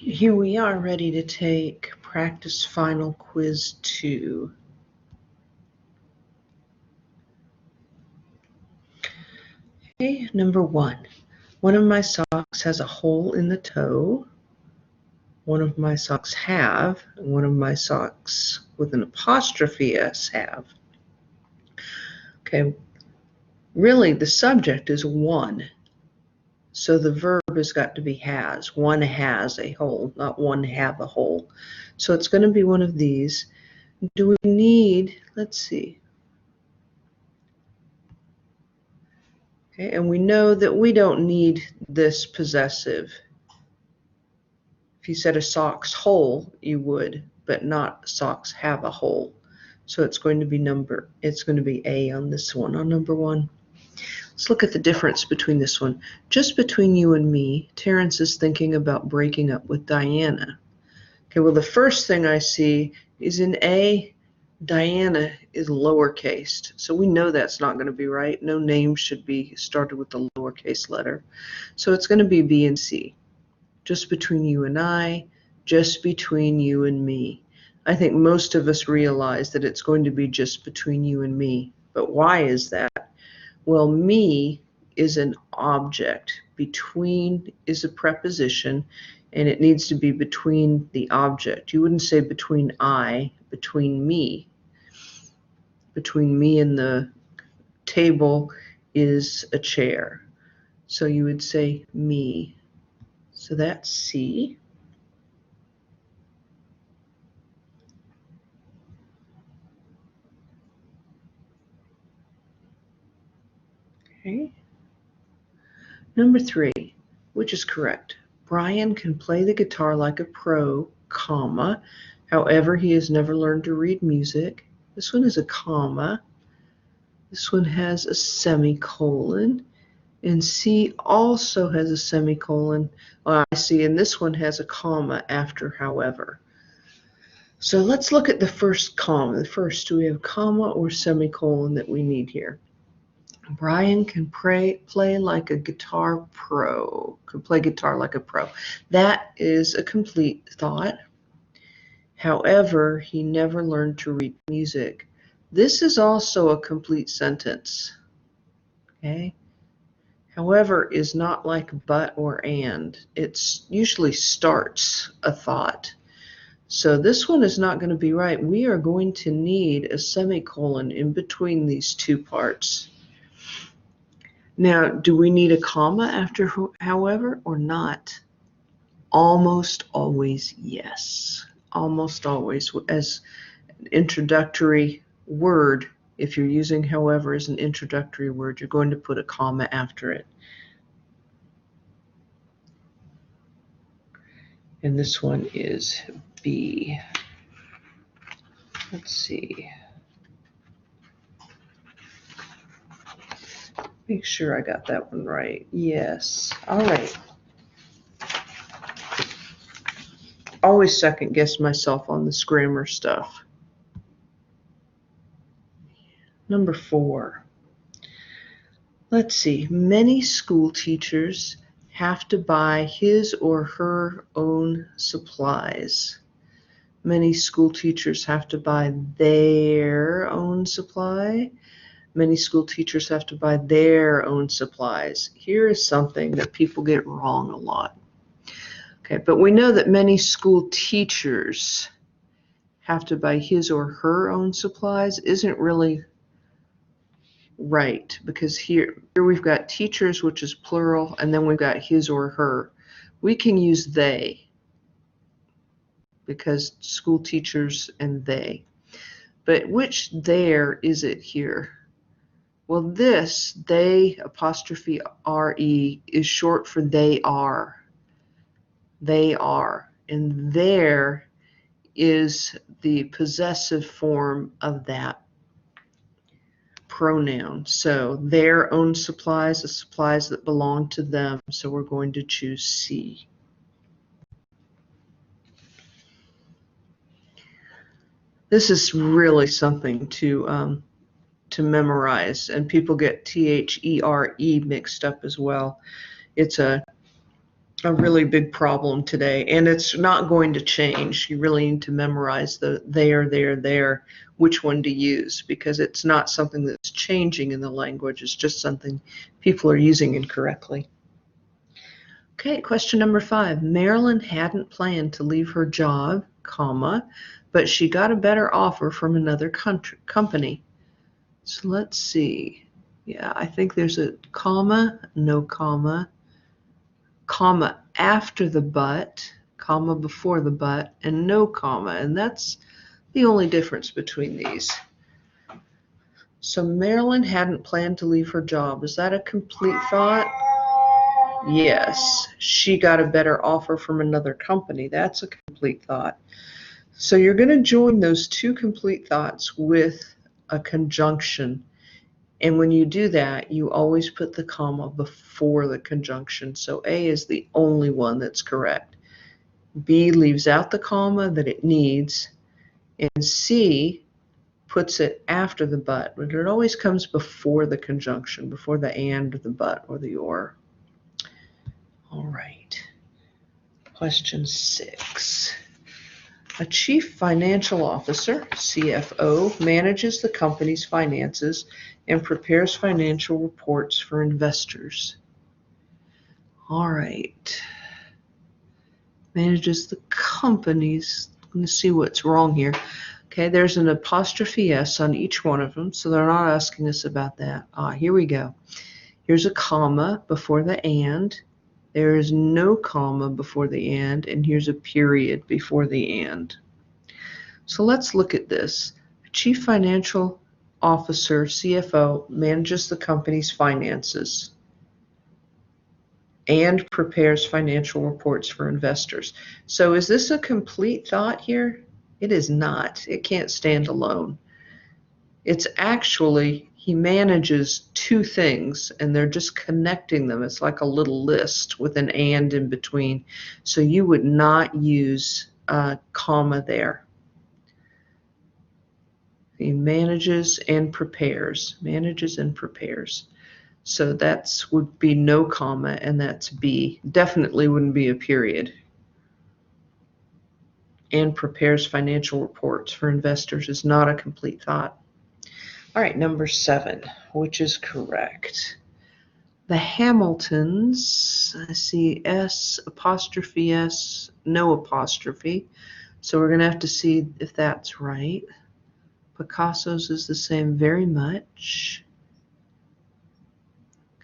Here we are ready to take practice final quiz 2. Okay, number 1. One of my socks has a hole in the toe. One of my socks have, and one of my socks with an apostrophe S have. Okay, really the subject is one. So the verb has got to be has. One has a hole, not one have a hole. So it's going to be one of these. Do we need, let's see. Okay, and we know that we don't need this possessive. If you said a sock's hole, you would, but not socks have a hole. So it's going to be A on this one, on number 1. Let's look at the difference between this one. Just between you and me, Terrence is thinking about breaking up with Diana. Okay, well, the first thing I see is in A, Diana is lowercase. So we know that's not going to be right. No name should be started with the lowercase letter. So it's going to be B and C. Just between you and I, just between you and me. I think most of us realize that it's going to be just between you and me. But why is that? Well, me is an object. Between is a preposition, and it needs to be between the object. You wouldn't say between I, between me. Between me and the table is a chair. So you would say me. So that's C. Okay. Number 3, which is correct? Brian can play the guitar like a pro, comma. However, he has never learned to read music. This one is a comma. This one has a semicolon. And C also has a semicolon. Well, I see, and this one has a comma after however. So let's look at the first comma. The first, do we have comma or semicolon that we need here? Brian can play like a guitar pro. Can play guitar like a pro. That is a complete thought. However, he never learned to read music. This is also a complete sentence. Okay. However is not like but or and. It usually starts a thought. So this one is not going to be right. We are going to need a semicolon in between these two parts. Now, do we need a comma after however or not? Almost always yes. Almost always. As an introductory word, if you're using however as an introductory word, you're going to put a comma after it. And this one is B. Let's see. Make sure I got that one right. Yes. All right. Always second guess myself on this grammar stuff. Number 4. Let's see. Many school teachers have to buy his or her own supplies. Many school teachers have to buy their own supply. Many school teachers have to buy their own supplies. Here is something that people get wrong a lot. Okay, but we know that many school teachers have to buy his or her own supplies isn't really right, because here we've got teachers, which is plural, and then we've got his or her. We can use they because school teachers and they. But which there is it here? Well, this, they apostrophe R-E, is short for they are. They are. And there is the possessive form of that pronoun. So their own supplies, the supplies that belong to them. So we're going to choose C. This is really something to memorize, and people get T-H-E-R-E mixed up as well. It's a a really big problem today, and it's not going to change. You really need to memorize the there, which one to use, because it's not something that's changing in the language. It's just something people are using incorrectly. Okay, question number 5. Marilyn hadn't planned to leave her job, comma, but she got a better offer from another company. So let's see. Yeah, I think there's a comma, no comma, comma after the but, comma before the but, and no comma. And that's the only difference between these. So Marilyn hadn't planned to leave her job. Is that a complete thought? Yes. She got a better offer from another company. That's a complete thought. So you're going to join those two complete thoughts with a conjunction. And when you do that, you always put the comma before the conjunction. So A is the only one that's correct. B leaves out the comma that it needs, and C puts it after the but it always comes before the conjunction, before the and, the but, or the or. All right. Question 6. A chief financial officer, CFO, manages the company's finances and prepares financial reports for investors. All right. Manages the companies. I'm going to see what's wrong here. Okay, there's an apostrophe S on each one of them, so they're not asking us about that. Here we go. Here's a comma before the and. There is no comma before the and here's a period before the and. So let's look at this. Chief Financial Officer, CFO, manages the company's finances and prepares financial reports for investors. So is this a complete thought here? It is not. It can't stand alone. It's actually, he manages two things and they're just connecting them. It's like a little list with an and in between. So you would not use a comma there. He manages and prepares. Manages and prepares. So that would be no comma, and that's B. Definitely wouldn't be a period. And prepares financial reports for investors is not a complete thought. All right, number 7, which is correct. The Hamiltons, I see S, apostrophe S, no apostrophe. So we're going to have to see if that's right. Picasso's is the same, very much.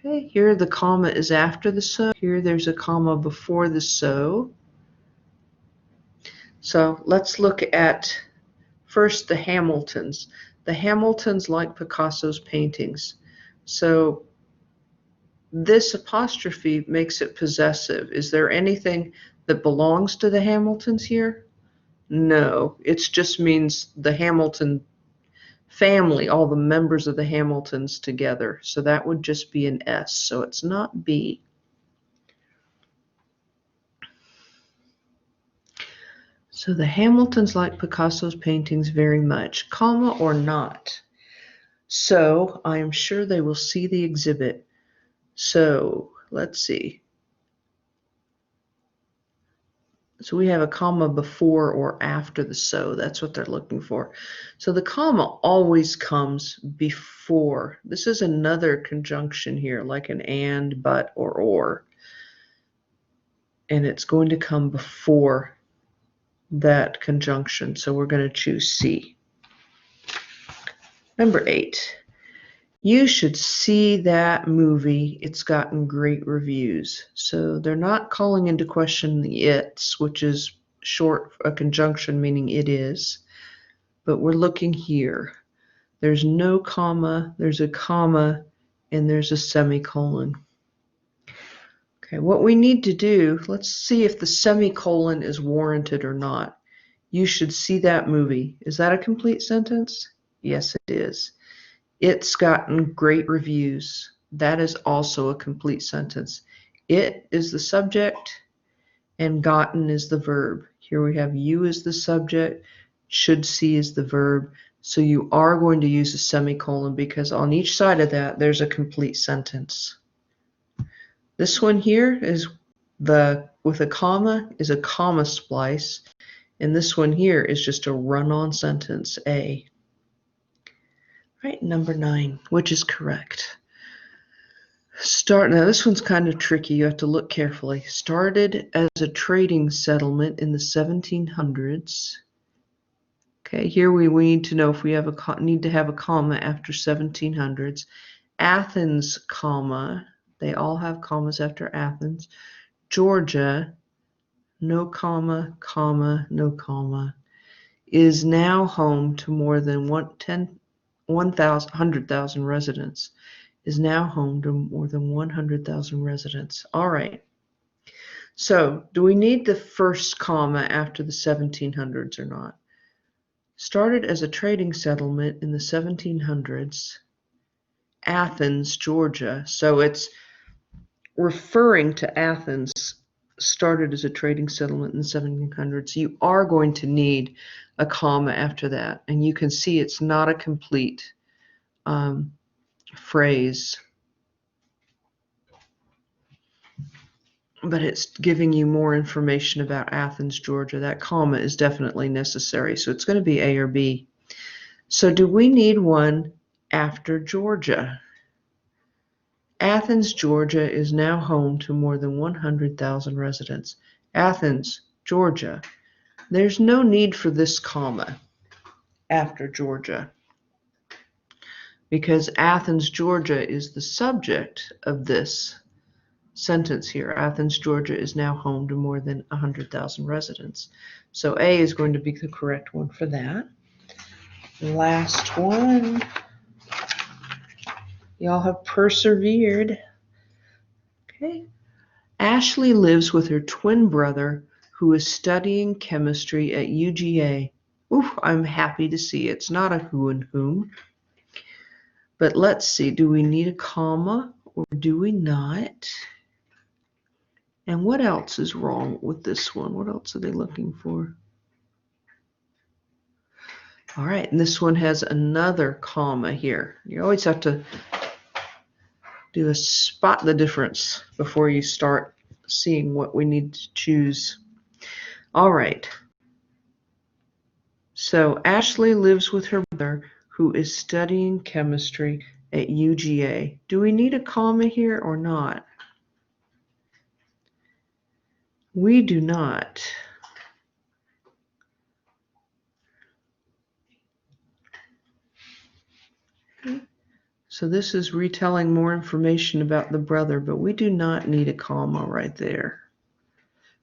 Okay, here the comma is after the so. Here there's a comma before the so. So let's look at first the Hamiltons. The Hamiltons like Picasso's paintings. So this apostrophe makes it possessive. Is there anything that belongs to the Hamiltons here? No, it just means the Hamilton family, all the members of the Hamiltons together. So that would just be an S. So it's not B. So the Hamiltons like Picasso's paintings very much, comma or not. So I am sure they will see the exhibit. So let's see. So we have a comma before or after the so. That's what they're looking for. So the comma always comes before. This is another conjunction here, like an and, but, or. And it's going to come before that conjunction. So we're going to choose C. Number 8. You should see that movie. It's gotten great reviews. So they're not calling into question the it's, which is short, a conjunction meaning it is. But we're looking here. There's no comma, there's a comma, and there's a semicolon. Okay, what we need to do, let's see if the semicolon is warranted or not. You should see that movie. Is that a complete sentence? Yes, it is. It's gotten great reviews. That is also a complete sentence. It is the subject and gotten is the verb. Here we have you as the subject, should see is the verb. So you are going to use a semicolon because on each side of that, there's a complete sentence. This one here is with a comma is a comma splice, and this one here is just a run-on sentence, A. Right, number 9, which is correct. Now this one's kind of tricky. You have to look carefully. Started as a trading settlement in the 1700s. Okay, here we need to know if we have need to have a comma after 1700s. Athens, comma. They all have commas after Athens. Georgia, no comma, comma, no comma, is now home to more than 100,000 residents. Is now home to more than 100,000 residents. All right. So, do we need the first comma after the 1700s or not? Started as a trading settlement in the 1700s. Athens, Georgia. So it's referring to Athens, started as a trading settlement in the 1700s. You are going to need a comma after that. And you can see it's not a complete phrase, but it's giving you more information about Athens, Georgia. That comma is definitely necessary. So it's going to be A or B. So do we need one after Georgia? Athens, Georgia is now home to more than 100,000 residents. Athens, Georgia. There's no need for this comma after Georgia, because Athens, Georgia is the subject of this sentence here. Athens, Georgia is now home to more than 100,000 residents. So A is going to be the correct one for that. Last one. Y'all have persevered. Okay. Ashley lives with her twin brother who is studying chemistry at UGA. Oof, I'm happy to see it's not a who and whom. But let's see, do we need a comma or do we not? And what else is wrong with this one? What else are they looking for? All right, and this one has another comma here. You always have to do a spot the difference before you start seeing what we need to choose. All right. So Ashley lives with her brother who is studying chemistry at UGA. Do we need a comma here or not? We do not. So this is retelling more information about the brother, but we do not need a comma right there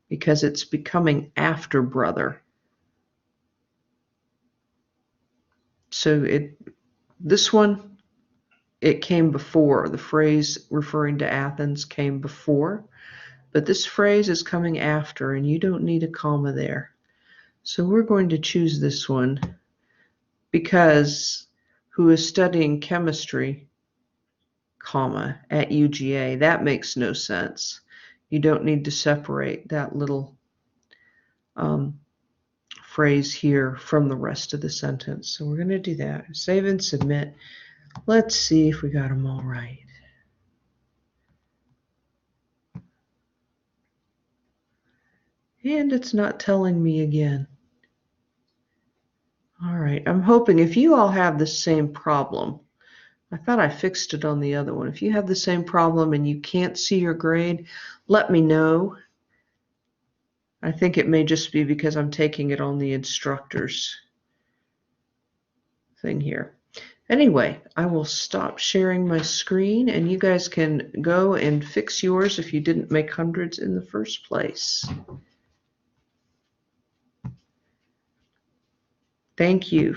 because it's becoming after brother. So this one, it came before. The phrase referring to Athens came before, but this phrase is coming after, and you don't need a comma there. So we're going to choose this one because who is studying chemistry, comma, at UGA. That makes no sense. You don't need to separate that little phrase here from the rest of the sentence. So we're going to do that. Save and submit. Let's see if we got them all right. And it's not telling me again. All right, I'm hoping if you all have the same problem, I thought I fixed it on the other one. If you have the same problem and you can't see your grade, let me know. I think it may just be because I'm taking it on the instructor's thing here. Anyway, I will stop sharing my screen and you guys can go and fix yours if you didn't make hundreds in the first place. Thank you.